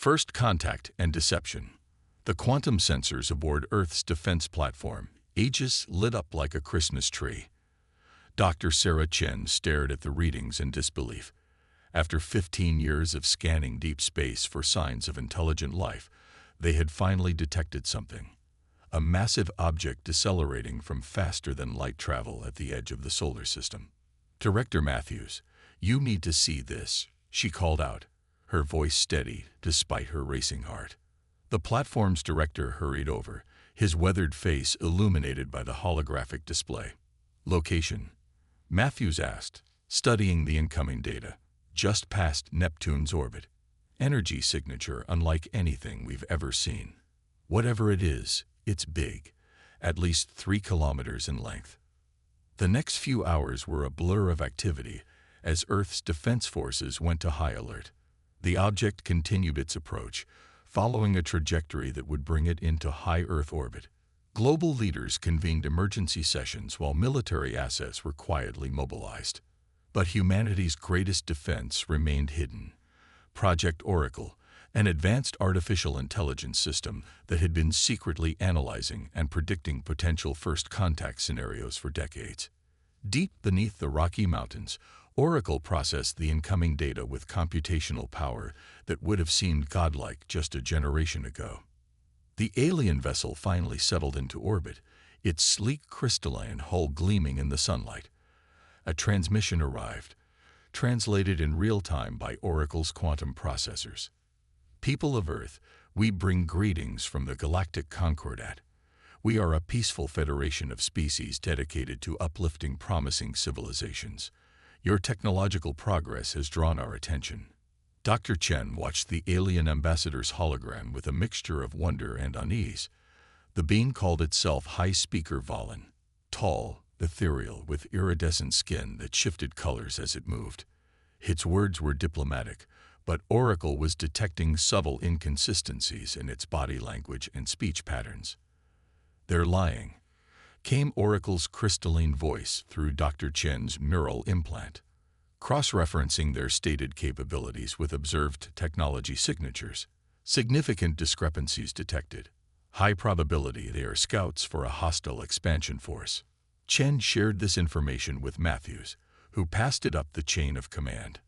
First contact and deception. The quantum sensors aboard Earth's defense platform, Aegis, lit up like a Christmas tree. Dr. Sarah Chen stared at the readings in disbelief. After 15 years of scanning deep space for signs of intelligent life, they had finally detected something. A massive object decelerating from faster-than-light travel at the edge of the solar system. "Director Matthews, you need to see this," she called out, her voice steady despite her racing heart. The platform's director hurried over, his weathered face illuminated by the holographic display. "Location?" Matthews asked, studying the incoming data. "Just past Neptune's orbit. Energy signature unlike anything we've ever seen. Whatever it is, it's big, at least 3 kilometers in length." The next few hours were a blur of activity as Earth's defense forces went to high alert. The object continued its approach, following a trajectory that would bring it into high Earth orbit. Global leaders convened emergency sessions while military assets were quietly mobilized. But humanity's greatest defense remained hidden. Project Oracle, an advanced artificial intelligence system that had been secretly analyzing and predicting potential first contact scenarios for decades. Deep beneath the Rocky Mountains, Oracle processed the incoming data with computational power that would have seemed godlike just a generation ago. The alien vessel finally settled into orbit, its sleek crystalline hull gleaming in the sunlight. A transmission arrived, translated in real time by Oracle's quantum processors. "People of Earth, we bring greetings from the Galactic Concordat. We are a peaceful federation of species dedicated to uplifting promising civilizations. Your technological progress has drawn our attention." Dr. Chen watched the alien ambassador's hologram with a mixture of wonder and unease. The being called itself High Speaker Valen, tall, ethereal, with iridescent skin that shifted colors as it moved. Its words were diplomatic, but Oracle was detecting subtle inconsistencies in its body language and speech patterns. "They're lying," came Oracle's crystalline voice through Dr. Chen's neural implant. Cross-referencing their stated capabilities with observed technology signatures, significant discrepancies detected. High probability they are scouts for a hostile expansion force. Chen shared this information with Matthews, who passed it up the chain of command.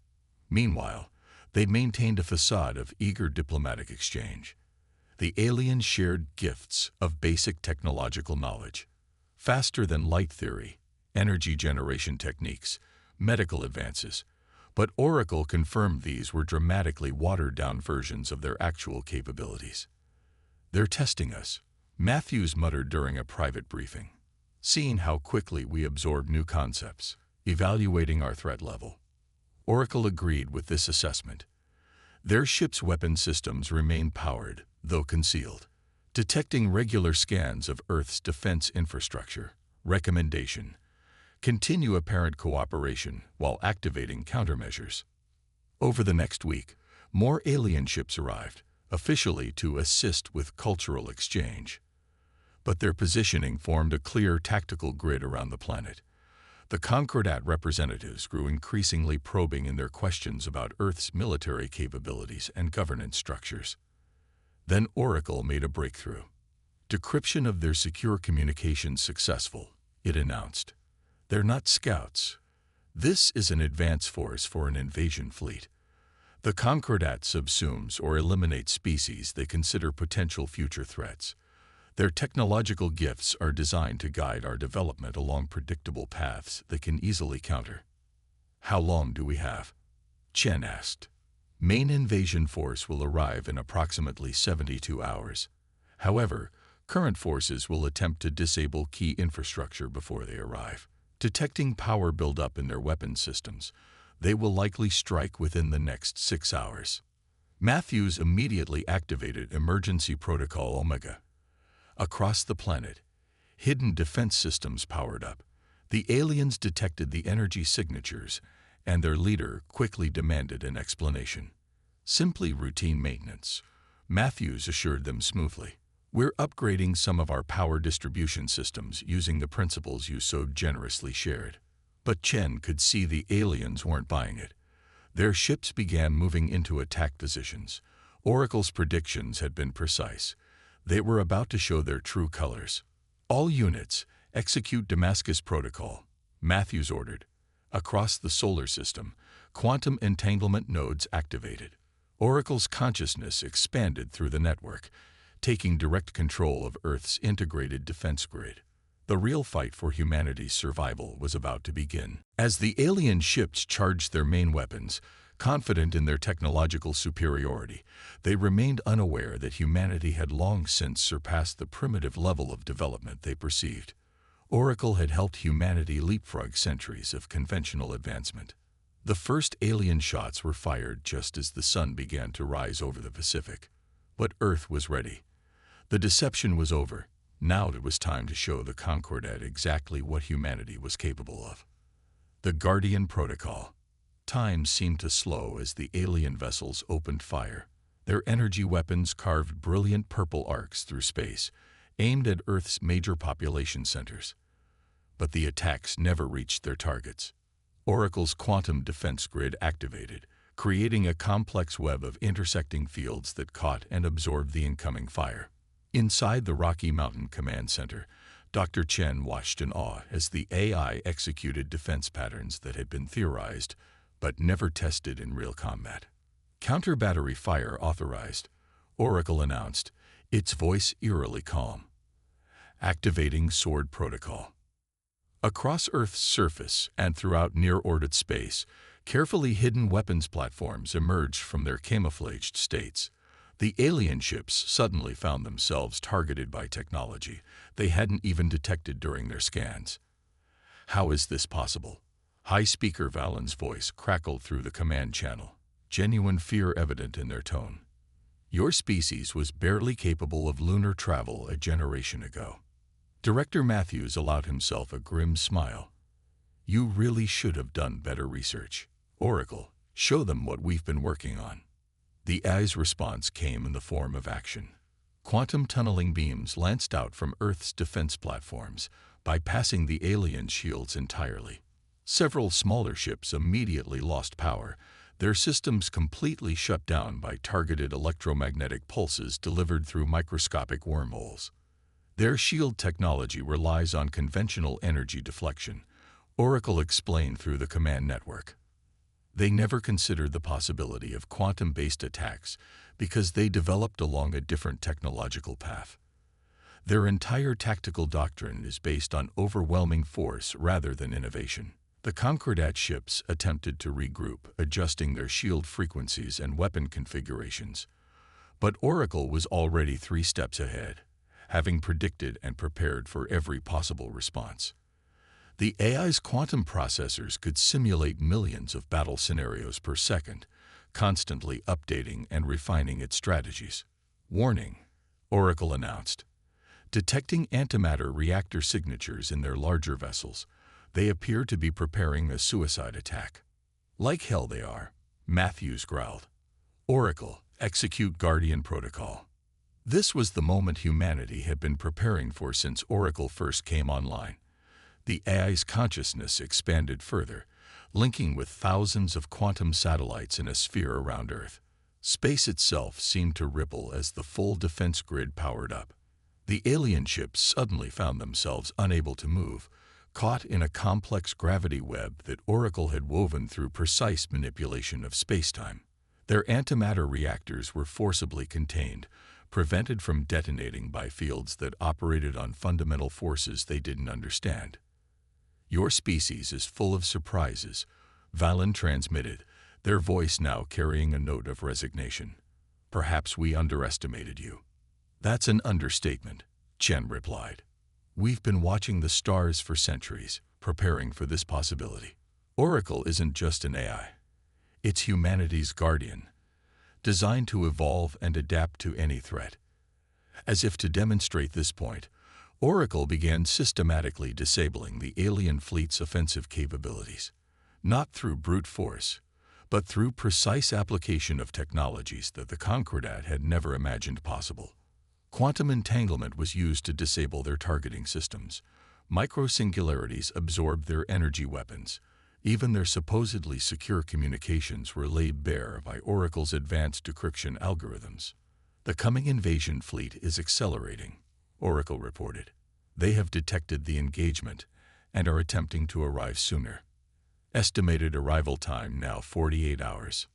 Meanwhile, they maintained a facade of eager diplomatic exchange. The aliens shared gifts of basic technological knowledge. Faster-than-light theory, energy generation techniques, medical advances, but Oracle confirmed these were dramatically watered-down versions of their actual capabilities. "They're testing us," Matthews muttered during a private briefing, "seeing how quickly we absorb new concepts, evaluating our threat level." Oracle agreed with this assessment. Their ship's weapon systems remain powered, though concealed, detecting regular scans of Earth's defense infrastructure. Recommendation: continue apparent cooperation while activating countermeasures. Over the next week, more alien ships arrived, officially to assist with cultural exchange. But their positioning formed a clear tactical grid around the planet. The Concordat representatives grew increasingly probing in their questions about Earth's military capabilities and governance structures. Then Oracle made a breakthrough. Decryption of their secure communications successful, it announced. "They're not scouts. This is an advance force for an invasion fleet. The Concordat subsumes or eliminates species they consider potential future threats. Their technological gifts are designed to guide our development along predictable paths they can easily counter." "How long do we have?" Chen asked. "Main invasion force will arrive in approximately 72 hours. However, current forces will attempt to disable key infrastructure before they arrive. Detecting power buildup in their weapon systems, they will likely strike within the next 6 hours." Matthews immediately activated Emergency Protocol Omega. Across the planet, hidden defense systems powered up. The aliens detected the energy signatures, and their leader quickly demanded an explanation. "Simply routine maintenance," Matthews assured them smoothly. "We're upgrading some of our power distribution systems using the principles you so generously shared." But Chen could see the aliens weren't buying it. Their ships began moving into attack positions, Oracle's predictions had been precise. They were about to show their true colors. All units, execute Damascus Protocol, Matthews ordered. Across the solar system, quantum entanglement nodes activated. Oracle's consciousness expanded through the network, taking direct control of Earth's integrated defense grid. The real fight for humanity's survival was about to begin. As the alien ships charged their main weapons, confident in their technological superiority, they remained unaware that humanity had long since surpassed the primitive level of development they perceived. Oracle had helped humanity leapfrog centuries of conventional advancement. The first alien shots were fired just as the sun began to rise over the Pacific. But Earth was ready. The deception was over. Now it was time to show the Concordat exactly what humanity was capable of. The Guardian Protocol. Time seemed to slow as the alien vessels opened fire. Their energy weapons carved brilliant purple arcs through space, aimed at Earth's major population centers. But the attacks never reached their targets. Oracle's quantum defense grid activated, creating a complex web of intersecting fields that caught and absorbed the incoming fire. Inside the Rocky Mountain Command Center, Dr. Chen watched in awe as the AI executed defense patterns that had been theorized but never tested in real combat. Counter-battery fire authorized, Oracle announced, its voice eerily calm. Activating Sword Protocol. Across Earth's surface and throughout near-orbit space, carefully hidden weapons platforms emerged from their camouflaged states. The alien ships suddenly found themselves targeted by technology they hadn't even detected during their scans. How is this possible? High-speaker Valen's voice crackled through the command channel, genuine fear evident in their tone. Your species was barely capable of lunar travel a generation ago. Director Matthews allowed himself a grim smile. You really should have done better research. Oracle, show them what we've been working on. The AI's response came in the form of action. Quantum tunneling beams lanced out from Earth's defense platforms, bypassing the alien shields entirely. Several smaller ships immediately lost power, their systems completely shut down by targeted electromagnetic pulses delivered through microscopic wormholes. Their shield technology relies on conventional energy deflection, Oracle explained through the command network. They never considered the possibility of quantum-based attacks because they developed along a different technological path. Their entire tactical doctrine is based on overwhelming force rather than innovation. The Concordat ships attempted to regroup, adjusting their shield frequencies and weapon configurations. But Oracle was already 3 steps ahead, having predicted and prepared for every possible response. The AI's quantum processors could simulate millions of battle scenarios per second, constantly updating and refining its strategies. Warning, Oracle announced. Detecting antimatter reactor signatures in their larger vessels, they appear to be preparing a suicide attack. Like hell they are, Matthews growled. Oracle, execute Guardian Protocol. This was the moment humanity had been preparing for since Oracle first came online. The AI's consciousness expanded further, linking with thousands of quantum satellites in a sphere around Earth. Space itself seemed to ripple as the full defense grid powered up. The alien ships suddenly found themselves unable to move, caught in a complex gravity web that Oracle had woven through precise manipulation of spacetime. Their antimatter reactors were forcibly contained, prevented from detonating by fields that operated on fundamental forces they didn't understand. Your species is full of surprises, Valen transmitted, their voice now carrying a note of resignation. Perhaps we underestimated you. That's an understatement, Chen replied. We've been watching the stars for centuries, preparing for this possibility. Oracle isn't just an AI. It's humanity's guardian, designed to evolve and adapt to any threat. As if to demonstrate this point, Oracle began systematically disabling the alien fleet's offensive capabilities, not through brute force, but through precise application of technologies that the Concordat had never imagined possible. Quantum entanglement was used to disable their targeting systems. Microsingularities absorbed their energy weapons, Even their supposedly secure communications were laid bare by Oracle's advanced decryption algorithms. The coming invasion fleet is accelerating, Oracle reported. They have detected the engagement and are attempting to arrive sooner. Estimated arrival time now 48 hours.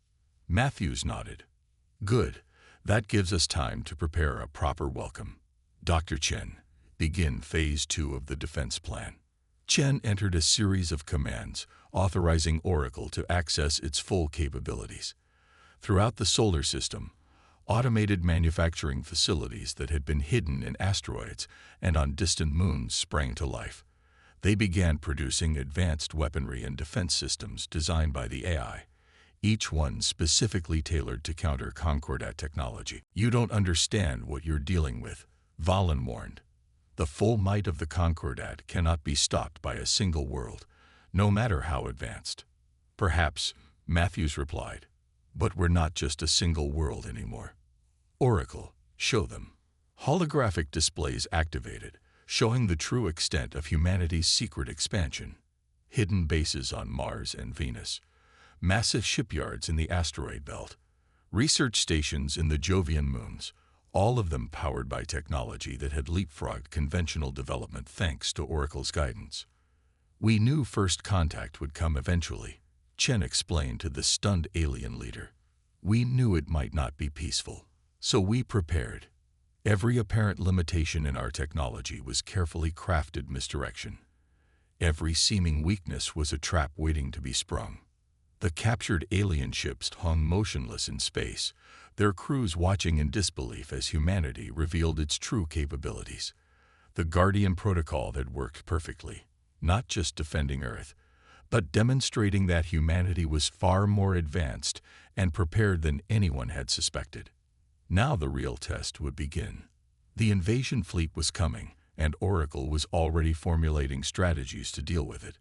Matthews nodded. Good. That gives us time to prepare a proper welcome. Dr. Chen, begin Phase 2 of the defense plan. Chen entered a series of commands authorizing Oracle to access its full capabilities. Throughout the solar system, automated manufacturing facilities that had been hidden in asteroids and on distant moons sprang to life. They began producing advanced weaponry and defense systems designed by the AI, each one specifically tailored to counter Concordat technology. You don't understand what you're dealing with, Valen warned. The full might of the Concordat cannot be stopped by a single world, no matter how advanced. Perhaps, Matthews replied, but we're not just a single world anymore. Oracle, show them. Holographic displays activated, showing the true extent of humanity's secret expansion. Hidden bases on Mars and Venus, massive shipyards in the asteroid belt, research stations in the Jovian moons, all of them powered by technology that had leapfrogged conventional development thanks to Oracle's guidance. We knew first contact would come eventually, Chen explained to the stunned alien leader. We knew it might not be peaceful, so we prepared. Every apparent limitation in our technology was carefully crafted misdirection. Every seeming weakness was a trap waiting to be sprung. The captured alien ships hung motionless in space, their crews watching in disbelief as humanity revealed its true capabilities. The Guardian Protocol had worked perfectly, not just defending Earth, but demonstrating that humanity was far more advanced and prepared than anyone had suspected. Now the real test would begin. The invasion fleet was coming, and Oracle was already formulating strategies to deal with it.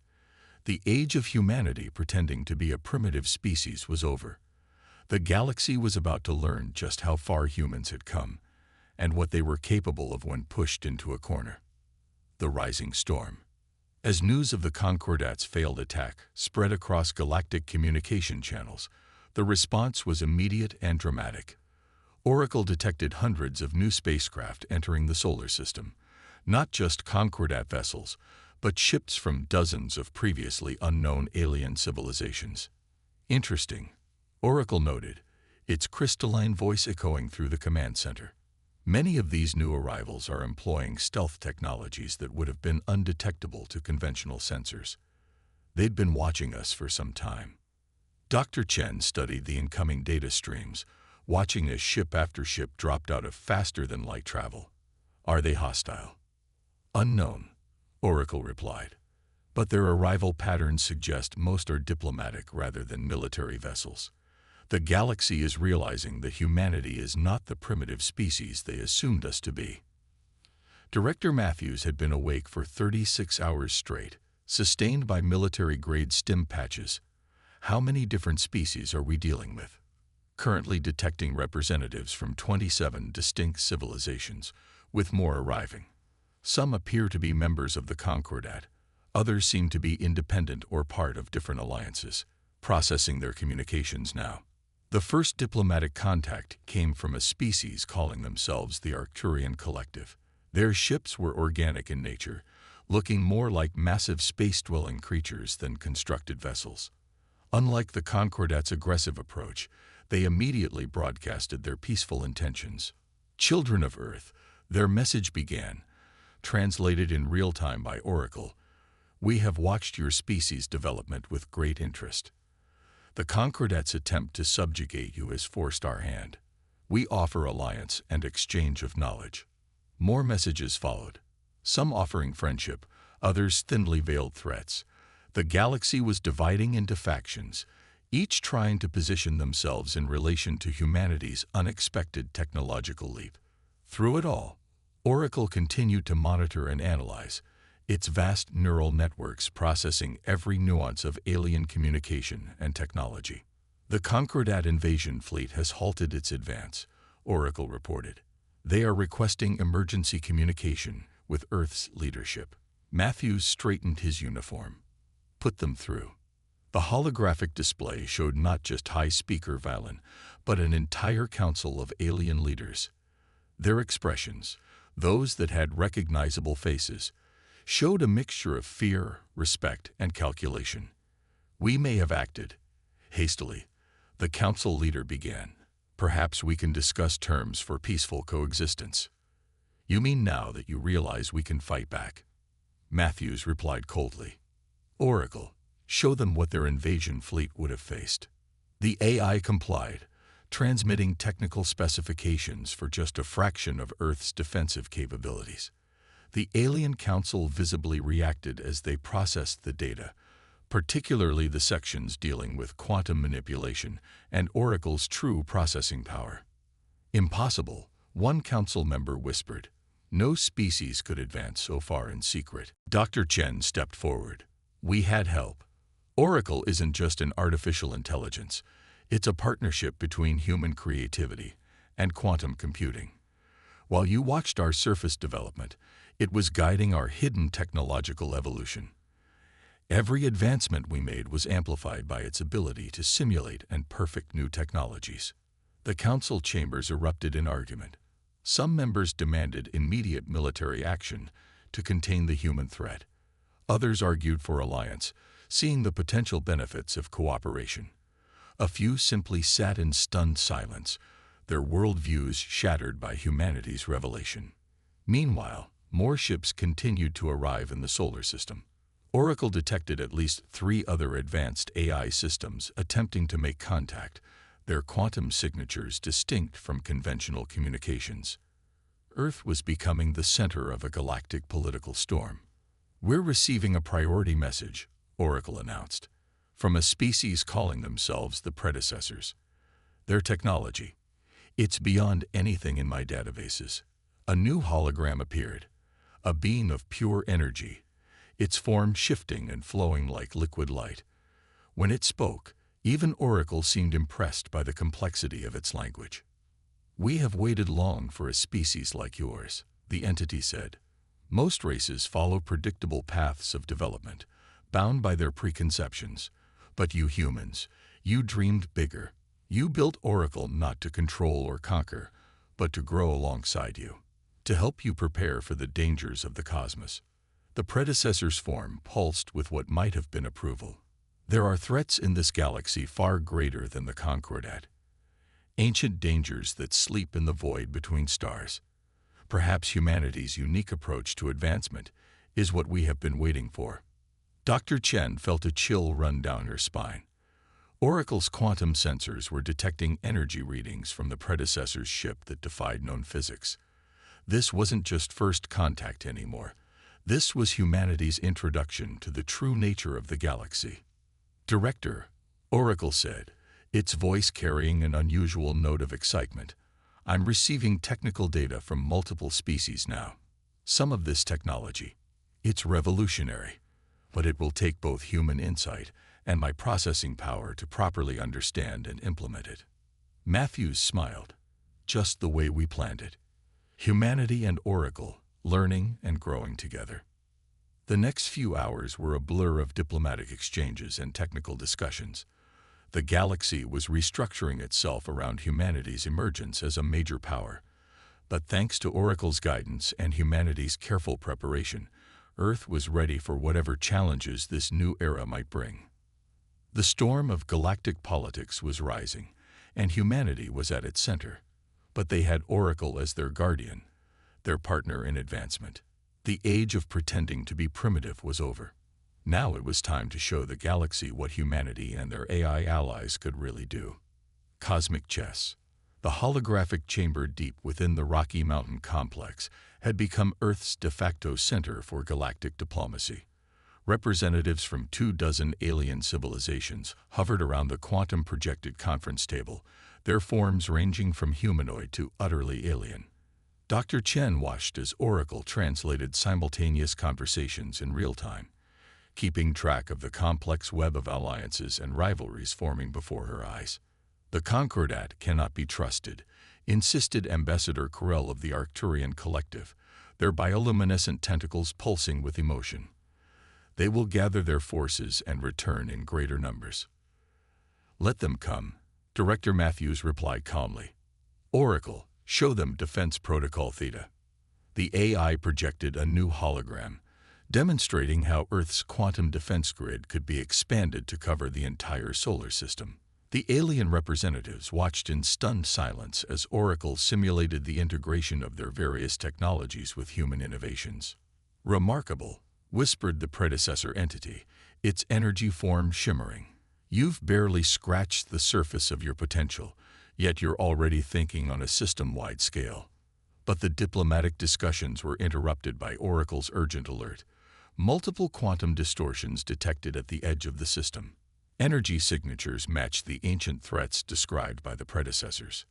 The age of humanity pretending to be a primitive species was over. The galaxy was about to learn just how far humans had come, and what they were capable of when pushed into a corner. The rising storm. As news of the Concordat's failed attack spread across galactic communication channels, the response was immediate and dramatic. Oracle detected hundreds of new spacecraft entering the solar system, not just Concordat vessels, but ships from dozens of previously unknown alien civilizations. Interesting, Oracle noted, its crystalline voice echoing through the command center. Many of these new arrivals are employing stealth technologies that would have been undetectable to conventional sensors. They'd been watching us for some time. Dr. Chen studied the incoming data streams, watching as ship after ship dropped out of faster-than-light travel. Are they hostile? Unknown, Oracle replied. But their arrival patterns suggest most are diplomatic rather than military vessels. The galaxy is realizing that humanity is not the primitive species they assumed us to be. Director Matthews had been awake for 36 hours straight, sustained by military-grade stim patches. How many different species are we dealing with? Currently detecting representatives from 27 distinct civilizations, with more arriving. Some appear to be members of the Concordat. Others seem to be independent or part of different alliances, processing their communications now. The first diplomatic contact came from a species calling themselves the Arcturian Collective. Their ships were organic in nature, looking more like massive space-dwelling creatures than constructed vessels. Unlike the Concordat's aggressive approach, they immediately broadcasted their peaceful intentions. Children of Earth, their message began, translated in real time by Oracle. We have watched your species' development with great interest. The Concordat's attempt to subjugate you has forced our hand. We offer alliance and exchange of knowledge. More messages followed, some offering friendship, others thinly veiled threats. The galaxy was dividing into factions, each trying to position themselves in relation to humanity's unexpected technological leap. Through it all, Oracle continued to monitor and analyze, its vast neural networks processing every nuance of alien communication and technology. The Concordat invasion fleet has halted its advance, Oracle reported. They are requesting emergency communication with Earth's leadership. Matthews straightened his uniform. Put them through. The holographic display showed not just high speaker Valen, but an entire council of alien leaders. Their expressions, those that had recognizable faces, showed a mixture of fear, respect, and calculation. "We may have acted hastily," the council leader began. "Perhaps we can discuss terms for peaceful coexistence." "You mean now that you realize we can fight back?" Matthews replied coldly. "Oracle, show them what their invasion fleet would have faced." The AI complied, transmitting technical specifications for just a fraction of Earth's defensive capabilities. The Alien Council visibly reacted as they processed the data, particularly the sections dealing with quantum manipulation and Oracle's true processing power. "Impossible," one council member whispered. "No species could advance so far in secret." Dr. Chen stepped forward. "We had help. Oracle isn't just an artificial intelligence. It's a partnership between human creativity and quantum computing. While you watched our surface development, it was guiding our hidden technological evolution. Every advancement we made was amplified by its ability to simulate and perfect new technologies." The council chambers erupted in argument. Some members demanded immediate military action to contain the human threat. Others argued for alliance, seeing the potential benefits of cooperation. A few simply sat in stunned silence, their worldviews shattered by humanity's revelation. Meanwhile, more ships continued to arrive in the solar system. Oracle detected at least 3 other advanced AI systems attempting to make contact, their quantum signatures distinct from conventional communications. Earth was becoming the center of a galactic political storm. "We're receiving a priority message," Oracle announced, "from a species calling themselves the predecessors. Their technology, it's beyond anything in my databases." A new hologram appeared, a being of pure energy, its form shifting and flowing like liquid light. When it spoke, even Oracle seemed impressed by the complexity of its language. "We have waited long for a species like yours," the entity said. "Most races follow predictable paths of development, bound by their preconceptions. But you humans, you dreamed bigger. You built Oracle not to control or conquer, but to grow alongside you, to help you prepare for the dangers of the cosmos." The predecessor's form pulsed with what might have been approval. "There are threats in this galaxy far greater than the Concordat. Ancient dangers that sleep in the void between stars. Perhaps humanity's unique approach to advancement is what we have been waiting for." Dr. Chen felt a chill run down her spine. Oracle's quantum sensors were detecting energy readings from the predecessor's ship that defied known physics. This wasn't just first contact anymore. This was humanity's introduction to the true nature of the galaxy. "Director," Oracle said, its voice carrying an unusual note of excitement, "I'm receiving technical data from multiple species now. Some of this technology, it's revolutionary, but it will take both human insight and my processing power to properly understand and implement it." Matthews smiled. "Just the way we planned it. Humanity and Oracle, learning and growing together." The next few hours were a blur of diplomatic exchanges and technical discussions. The galaxy was restructuring itself around humanity's emergence as a major power. But thanks to Oracle's guidance and humanity's careful preparation, Earth was ready for whatever challenges this new era might bring. The storm of galactic politics was rising, and humanity was at its center. But they had Oracle as their guardian, their partner in advancement. The age of pretending to be primitive was over. Now it was time to show the galaxy what humanity and their AI allies could really do. Cosmic chess. The holographic chamber deep within the Rocky Mountain complex had become Earth's de facto center for galactic diplomacy. Representatives from 24 alien civilizations hovered around the quantum-projected conference table, their forms ranging from humanoid to utterly alien. Dr. Chen watched as Oracle translated simultaneous conversations in real time, keeping track of the complex web of alliances and rivalries forming before her eyes. "The Concordat cannot be trusted," insisted Ambassador Corell of the Arcturian Collective, their bioluminescent tentacles pulsing with emotion. They will gather their forces and return in greater numbers. Let them come, Director Matthews replied calmly. Oracle, show them Defense Protocol Theta. The AI projected a new hologram, demonstrating how Earth's quantum defense grid could be expanded to cover the entire solar system. The alien representatives watched in stunned silence as Oracle simulated the integration of their various technologies with human innovations. Remarkable, whispered the predecessor entity, its energy form shimmering. You've barely scratched the surface of your potential, yet you're already thinking on a system-wide scale. But the diplomatic discussions were interrupted by Oracle's urgent alert. Multiple quantum distortions detected at the edge of the system. Energy signatures matched the ancient threats described by the predecessors.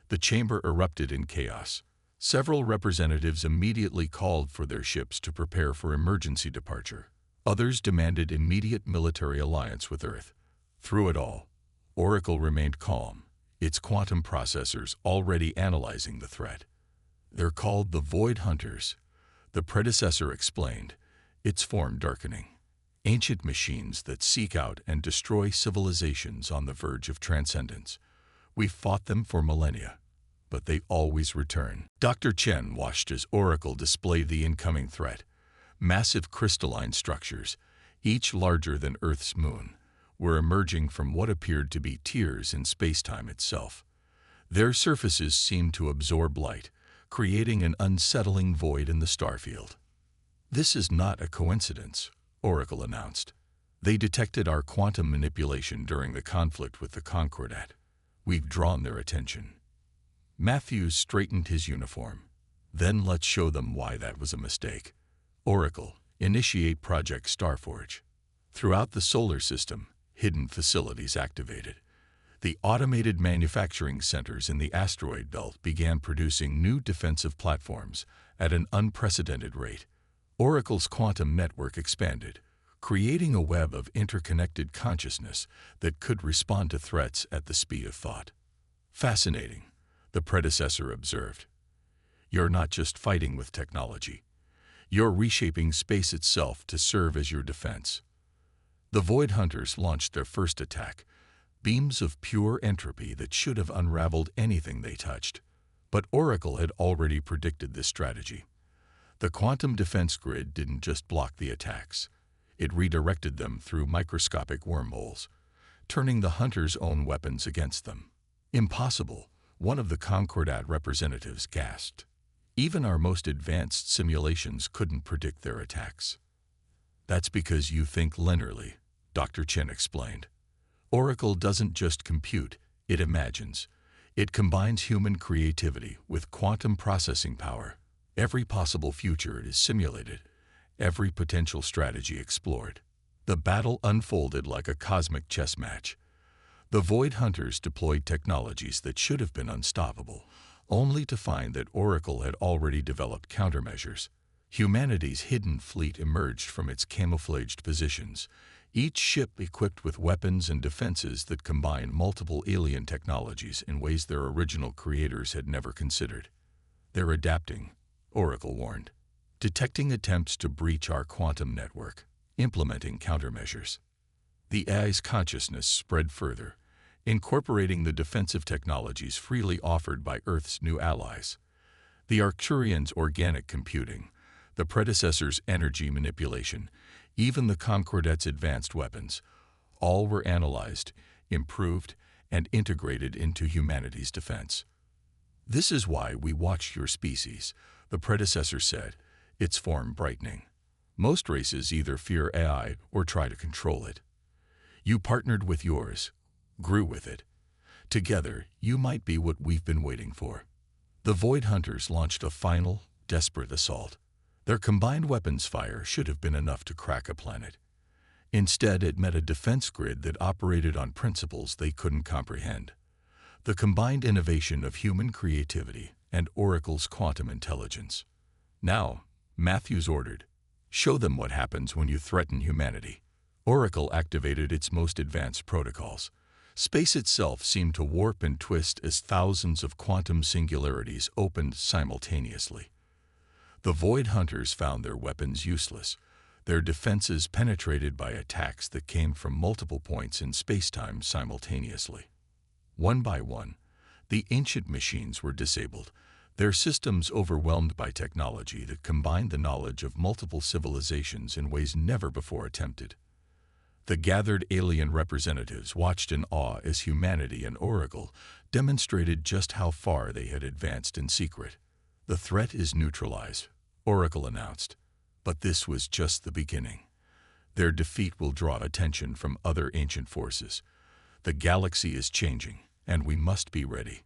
The chamber erupted in chaos. Several representatives immediately called for their ships to prepare for emergency departure. Others demanded immediate military alliance with Earth. Through it all, Oracle remained calm, its quantum processors already analyzing the threat. They're called the Void Hunters, the predecessor explained, its form darkening. Ancient machines that seek out and destroy civilizations on the verge of transcendence. We've fought them for millennia, but they always return. Dr. Chen watched as Oracle displayed the incoming threat. Massive crystalline structures, each larger than Earth's moon, were emerging from what appeared to be tears in spacetime itself. Their surfaces seemed to absorb light, creating an unsettling void in the starfield. This is not a coincidence, Oracle announced. They detected our quantum manipulation during the conflict with the Concordat. We've drawn their attention. Matthews straightened his uniform. Then let's show them why that was a mistake. Oracle, initiate Project Starforge. Throughout the solar system, hidden facilities activated. The automated manufacturing centers in the asteroid belt began producing new defensive platforms at an unprecedented rate. Oracle's quantum network expanded, creating a web of interconnected consciousness that could respond to threats at the speed of thought. Fascinating, the predecessor observed. You're not just fighting with technology. You're reshaping space itself to serve as your defense. The Void Hunters launched their first attack, beams of pure entropy that should have unraveled anything they touched. But Oracle had already predicted this strategy. The quantum defense grid didn't just block the attacks. It redirected them through microscopic wormholes, turning the Hunters' own weapons against them. Impossible, one of the Concordat representatives gasped. Even our most advanced simulations couldn't predict their attacks. That's because you think linearly, Dr. Chen explained. Oracle doesn't just compute, it imagines. It combines human creativity with quantum processing power. Every possible future is simulated, every potential strategy explored. The battle unfolded like a cosmic chess match. The Void Hunters deployed technologies that should have been unstoppable, only to find that Oracle had already developed countermeasures. Humanity's hidden fleet emerged from its camouflaged positions, each ship equipped with weapons and defenses that combine multiple alien technologies in ways their original creators had never considered. They're adapting, Oracle warned, detecting attempts to breach our quantum network, implementing countermeasures. The AI's consciousness spread further, incorporating the defensive technologies freely offered by Earth's new allies. The Arcturians' organic computing, the predecessor's energy manipulation, even the Concordat's advanced weapons, all were analyzed, improved, and integrated into humanity's defense. This is why we watch your species, the predecessor said, its form brightening. Most races either fear AI or try to control it. You partnered with yours, grew with it. Together, you might be what we've been waiting for. The Void Hunters launched a final, desperate assault. Their combined weapons fire should have been enough to crack a planet. Instead, it met a defense grid that operated on principles they couldn't comprehend. The combined innovation of human creativity and Oracle's quantum intelligence. Now, Matthews ordered, show them what happens when you threaten humanity. Oracle activated its most advanced protocols. Space itself seemed to warp and twist as thousands of quantum singularities opened simultaneously. The Void Hunters found their weapons useless. their defenses penetrated by attacks that came from multiple points in spacetime simultaneously. One by one, the ancient machines were disabled, their systems overwhelmed by technology that combined the knowledge of multiple civilizations in ways never before attempted. The gathered alien representatives watched in awe as humanity and Oracle demonstrated just how far they had advanced in secret. "The threat is neutralized," Oracle announced. But this was just the beginning. Their defeat will draw attention from other ancient forces. The galaxy is changing, and we must be ready.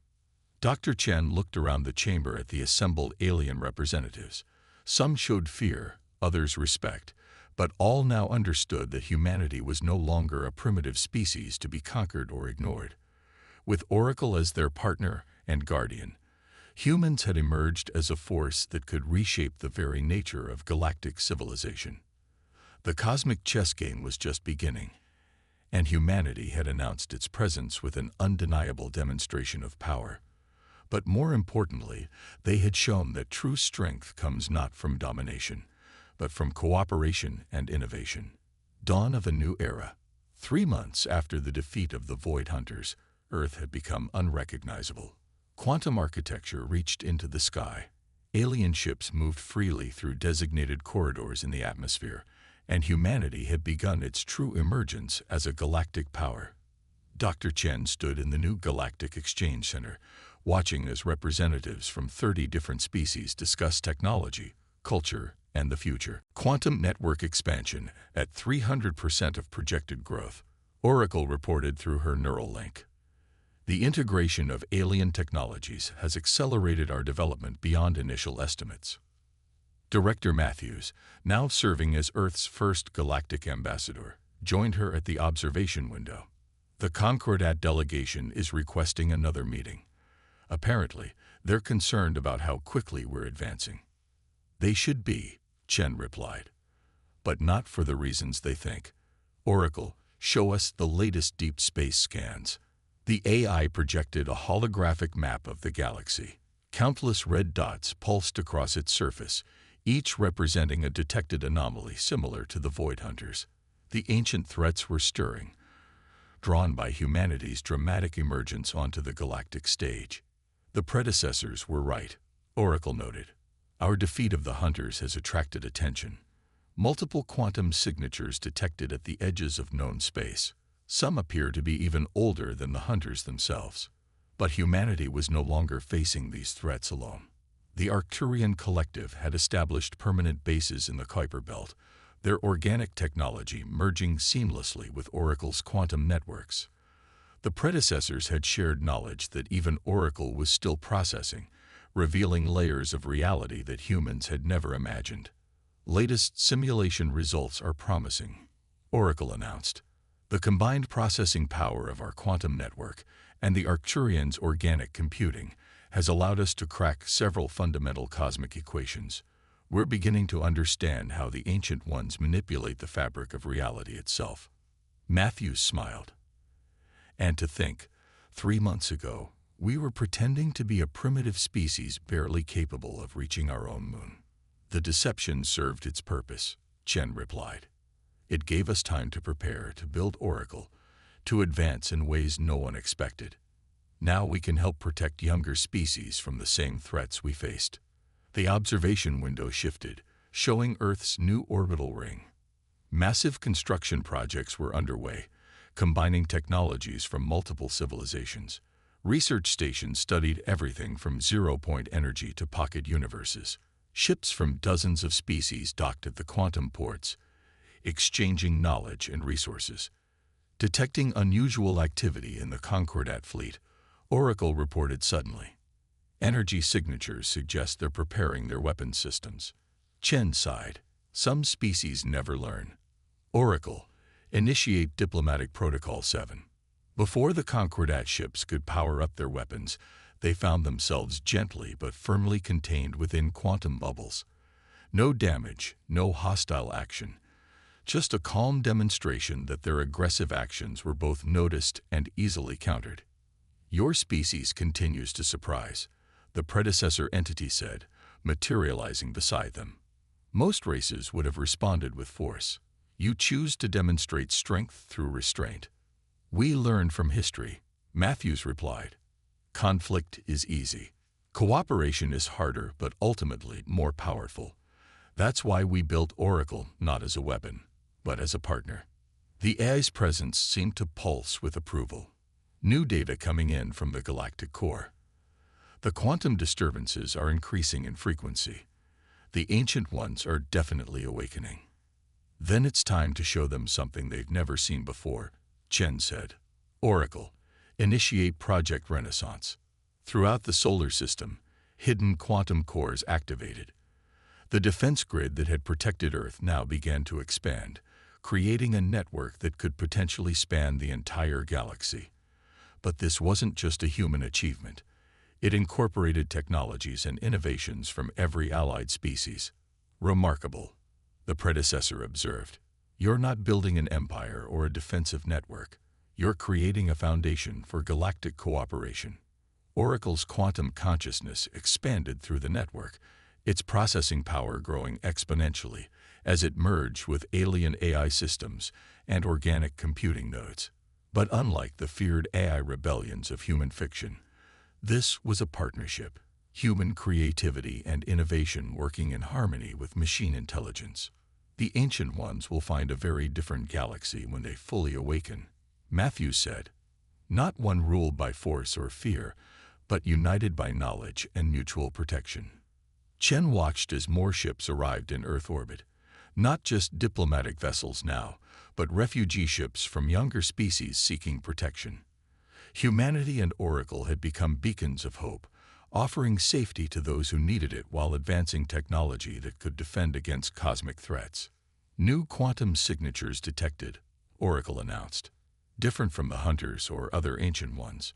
Dr. Chen looked around the chamber at the assembled alien representatives. Some showed fear, others respect, but all now understood that humanity was no longer a primitive species to be conquered or ignored. With Oracle as their partner and guardian, humans had emerged as a force that could reshape the very nature of galactic civilization. The cosmic chess game was just beginning, and humanity had announced its presence with an undeniable demonstration of power. But more importantly, they had shown that true strength comes not from domination, but from cooperation and innovation. Dawn of a new era. 3 months after the defeat of the Void Hunters, Earth had become unrecognizable. Quantum architecture reached into the sky. Alien ships moved freely through designated corridors in the atmosphere, and humanity had begun its true emergence as a galactic power. Dr. Chen stood in the new Galactic Exchange Center, watching as representatives from 30 different species discussed technology, culture, and the future. Quantum network expansion at 300% of projected growth, Oracle reported through her neural link. The integration of alien technologies has accelerated our development beyond initial estimates. Director Matthews, now serving as Earth's first galactic ambassador, joined her at the observation window. The Concordat delegation is requesting another meeting. Apparently, they're concerned about how quickly we're advancing. "They should be," Chen replied. "But not for the reasons they think. Oracle, show us the latest deep space scans." The AI projected a holographic map of the galaxy. Countless red dots pulsed across its surface, each representing a detected anomaly similar to the Void Hunters. The ancient threats were stirring, drawn by humanity's dramatic emergence onto the galactic stage. "The predecessors were right," Oracle noted. "Our defeat of the Hunters has attracted attention. Multiple quantum signatures detected at the edges of known space. Some appear to be even older than the Hunters themselves. But humanity was no longer facing these threats alone. The Arcturian Collective had established permanent bases in the Kuiper Belt, their organic technology merging seamlessly with Oracle's quantum networks. The predecessors had shared knowledge that even Oracle was still processing, revealing layers of reality that humans had never imagined. "Latest simulation results are promising," Oracle announced. "The combined processing power of our quantum network and the Arcturians' organic computing has allowed us to crack several fundamental cosmic equations. We're beginning to understand how the Ancient Ones manipulate the fabric of reality itself." Matthews smiled. "And to think, 3 months ago, we were pretending to be a primitive species barely capable of reaching our own moon." "The deception served its purpose," Chen replied. "It gave us time to prepare to build Oracle, to advance in ways no one expected. Now we can help protect younger species from the same threats we faced." The observation window shifted, showing Earth's new orbital ring. Massive construction projects were underway, combining technologies from multiple civilizations. Research stations studied everything from zero-point energy to pocket universes. Ships from dozens of species docked at the quantum ports, exchanging knowledge and resources. Detecting unusual activity in the Concordat fleet, Oracle reported suddenly. "Energy signatures suggest they're preparing their weapon systems." Chen sighed. "Some species never learn." "Oracle, initiate Diplomatic Protocol 7. Before the Concordat ships could power up their weapons, they found themselves gently but firmly contained within quantum bubbles. No damage, no hostile action. Just a calm demonstration that their aggressive actions were both noticed and easily countered. "Your species continues to surprise," the predecessor entity said, materializing beside them. Most races would have responded with force. You choose to demonstrate strength through restraint. We learn from history, Matthews replied. Conflict is easy. Cooperation is harder, but ultimately more powerful. That's why we built Oracle not as a weapon, but as a partner. The AI's presence seemed to pulse with approval. New data coming in from the galactic core. The quantum disturbances are increasing in frequency. The ancient ones are definitely awakening. Then it's time to show them something they've never seen before, Chen said. Oracle, initiate Project Renaissance. Throughout the solar system, hidden quantum cores activated. The defense grid that had protected Earth now began to expand, creating a network that could potentially span the entire galaxy. But this wasn't just a human achievement. It incorporated technologies and innovations from every allied species. Remarkable, the predecessor observed. You're not building an empire or a defensive network. You're creating a foundation for galactic cooperation. Oracle's quantum consciousness expanded through the network, its processing power growing exponentially as it merged with alien AI systems and organic computing nodes. But unlike the feared AI rebellions of human fiction, this was a partnership, human creativity and innovation working in harmony with machine intelligence. The ancient ones will find a very different galaxy when they fully awaken, Matthews said. Not one ruled by force or fear, but united by knowledge and mutual protection. Chen watched as more ships arrived in Earth orbit. Not just diplomatic vessels now, but refugee ships from younger species seeking protection. Humanity and Oracle had become beacons of hope, offering safety to those who needed it while advancing technology that could defend against cosmic threats. New quantum signatures detected, Oracle announced. Different from the hunters or other ancient ones,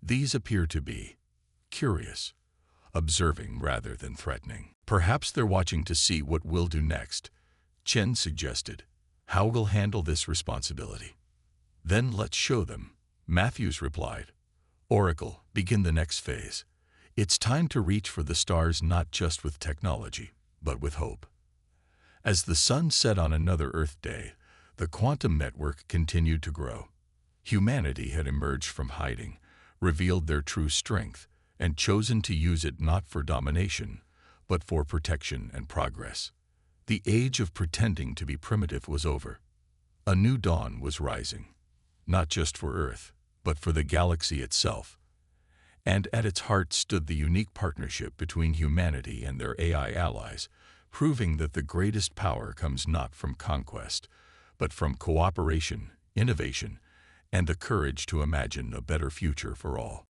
these appear to be curious, observing rather than threatening. Perhaps they're watching to see what we'll do next, Chen suggested. How we'll handle this responsibility. Then let's show them, Matthews replied. Oracle, begin the next phase. It's time to reach for the stars not just with technology, but with hope. As the sun set on another Earth day, the quantum network continued to grow. Humanity had emerged from hiding, revealed their true strength, and chosen to use it not for domination, but for protection and progress. The age of pretending to be primitive was over. A new dawn was rising, not just for Earth, but for the galaxy itself. And at its heart stood the unique partnership between humanity and their AI allies, proving that the greatest power comes not from conquest, but from cooperation, innovation, and the courage to imagine a better future for all.